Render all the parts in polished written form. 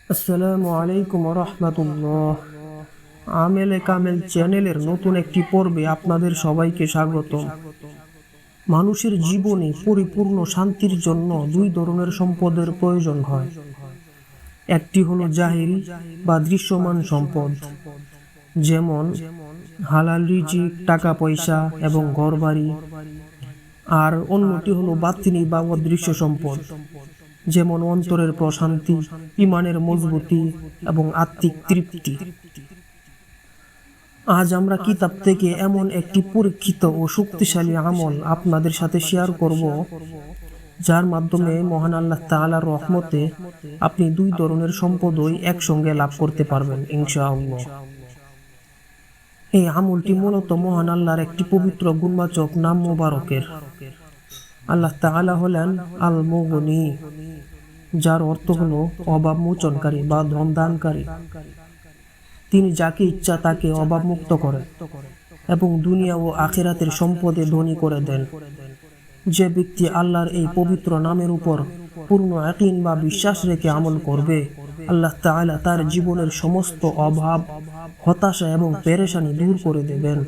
আসসালামু আলাইকুম রহমতুল্লাহ। আমেলে কামেল চ্যানেলের নতুন একটি পর্বে আপনাদের সবাইকে স্বাগতম। মানুষের জীবনে পরিপূর্ণ শান্তির জন্য দুই ধরনের সম্পদের প্রয়োজন হয়। একটি হলো জাহিরি বা দৃশ্যমান সম্পদ, যেমন হালাল রিজিক, টাকা পয়সা এবং ঘরবাড়ি। আর অন্যটি হলো বাতিনি বা অদৃশ্য সম্পদ, যেমন অন্তরের প্রশান্তি, ইমানের মজবুতি এবং আত্মিক তৃপ্তি। আজ আমরা কিতাব থেকে এমন একটি পরীক্ষিত ও শক্তিশালী আমল আপনাদের সাথে শেয়ার করব, যার মাধ্যমে মহান আল্লাহ তাআলার রহমতে আপনি দুই ধরনের সম্পদই একসঙ্গে লাভ করতে পারবেন ইনশাআল্লাহ। এই আমলটি মূলত মহান আল্লাহর একটি পবিত্র গুণবাচক নাম মোবারকের। আল্লাহ তাআলা হলেন আল মুগনি, যার অর্থ হলো অভাব মোচনকারী বা ধন দানকারী। তিনি যাকে ইচ্ছা তাকে অভাব মুক্ত করেন এবং দুনিয়া ও আখিরাতের সম্পদে ধনী করে দেন। যে ব্যক্তি আল্লাহর এই পবিত্র নামের উপর পূর্ণ ইয়াকিন বা বিশ্বাস রেখে আমল করবে, আল্লাহ তাআলা তার জীবনের সমস্ত অভাব, হতাশা এবং পেরেশানি দূর করে দেবেন।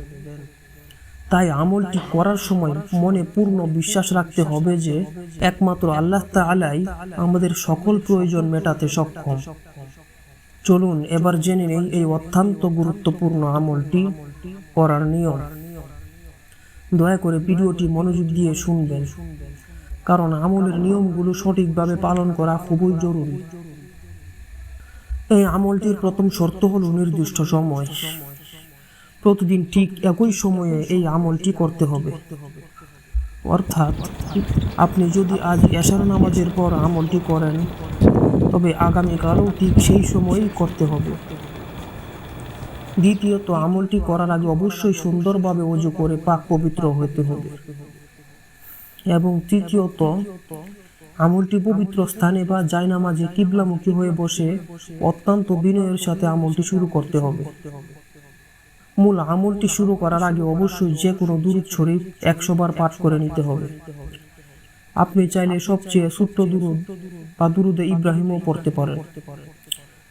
তাই আমলটি করার সময় মনে পূর্ণ বিশ্বাস রাখতে হবে যে একমাত্র আল্লাহ তাআলাই আমাদের সকল প্রয়োজন মেটাতে সক্ষম। চলুন এবার জেনে নেই এই অত্যন্ত গুরুত্বপূর্ণ আমলটি করার নিয়ম। দয়া করে ভিডিওটি মনোযোগ দিয়ে শুনবেন, কারণ আমলের নিয়মগুলো সঠিকভাবে পালন করা খুবই জরুরি। এই আমলটির প্রথম শর্ত হলো নির্দিষ্ট সময়। প্রতিদিন ঠিক একই সময়ে এই আমলটি করতে হবে। অর্থাৎ আপনি যদি আজ এশার নামাজের পর আমলটি করেন, তবে আগামীকালও ঠিক সেই সময়ই করতে হবে। দ্বিতীয়ত, আমলটি করার আগে অবশ্যই সুন্দরভাবে ওযু করে পাক পবিত্র হতে হবে। এবং তৃতীয়ত, আমলটি পবিত্র স্থানে বা জায়নামাজে কিবলামুখী হয়ে বসে অত্যন্ত বিনয়ের সাথে আমলটি শুরু করতে হবে। মূল আমলটি শুরু করার আগে অবশ্যই যে কোনো দুরূদ শরীফ 100 বার পাঠ করে নিতে হবে। আপনি চাইলে সবচেয়ে ছোট্ট দুরূদ বা দুরুদে ইব্রাহিমও পড়তে পারেন।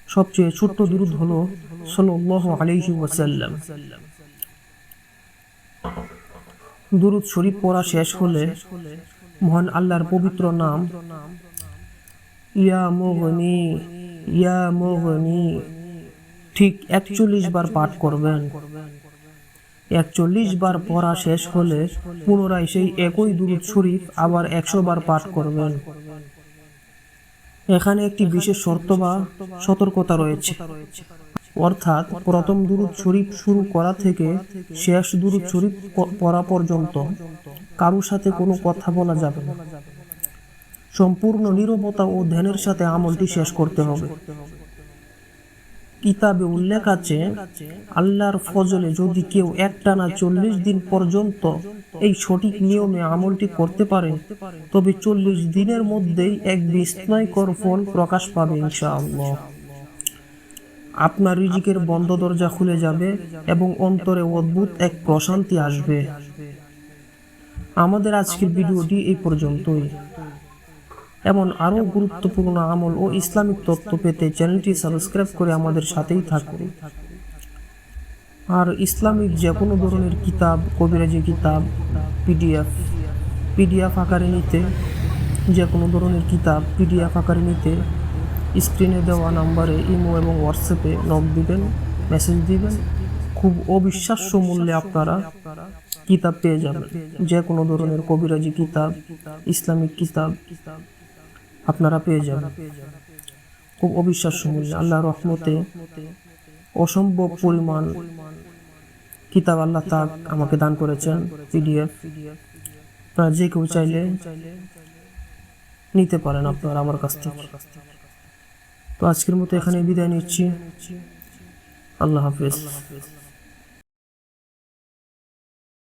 সবচেয়ে ছোট্ট দুরূদ হলো সাল্লাল্লাহু আলাইহি ওয়াসাল্লাম। দুরূদ শরীফ পড়া শেষ হলে মহান আল্লাহর পবিত্র নাম ইয়া মুগনি, ইয়া মুগনি ঠিক 41 বার পাঠ করবেন। 41 বার পড়া শেষ হলে পুনরায় সেই একই দুরূদ শরীফ আবার 100 বার পাঠ করবেন। এখানে একটি বিশেষ শর্ত বা সতর্কতা রয়েছে। অর্থাৎ প্রথম দুরূদ শরীফ শুরু করা থেকে শেষ দুরূদ শরীফ পড়া পর্যন্ত কারোর সাথে কোনো কথা বলা যাবে না। সম্পূর্ণ নীরবতা ও ধ্যানের সাথে আমলটি শেষ করতে হবে। কিতাবে উল্লেখ আছে, আল্লাহর ফজলে যদি কেউ একটানা 40 দিন পর্যন্ত এই সঠিক নিয়মে আমলটি করতে পারে, তবে 40 দিনের মধ্যেই এক বিস্ময়কর ফল প্রকাশ পাবে ইনশাআল্লাহ। আপনার রিজিকের বন্ধ দরজা খুলে যাবে এবং অন্তরে অদ্ভুত এক প্রশান্তি আসবে। আমাদের আজকের ভিডিওটি এই পর্যন্তই। এমন আরও গুরুত্বপূর্ণ আমল ও ইসলামিক তথ্য পেতে চ্যানেলটি সাবস্ক্রাইব করে আমাদের সাথেই থাকুন। আর ইসলামিক যে কোনো ধরনের কিতাব, কবিরাজি কিতাব, পিডিএফ আকারে নিতে, যে কোনো ধরনের কিতাব পিডিএফ আকারে নিতে স্ক্রিনে দেওয়া নাম্বারে ইমো এবং হোয়াটসঅ্যাপে নক দিবেন, মেসেজ দিবেন। খুব অবিশ্বাস্য মূল্যে আপনারা কিতাব পেয়ে যাবেন। যে কোনো ধরনের কবিরাজি কিতাব, ইসলামিক কিতাব আপনারা পেয়ে যাবেন খুব অবিশ্বাস্য মূল্যে। আল্লাহর রহমতে অসম্ভব পরিমাণ কিতাব আল্লাহ তাআলা আমাকে দান করেছেন, পিডিএফ। আপনারা যে কেউ চাইলে নিতে পারেন আপনারা আমার কাছ থেকে। তো আজকের মতো এখানে বিদায় নিচ্ছি। আল্লাহ হাফেজ।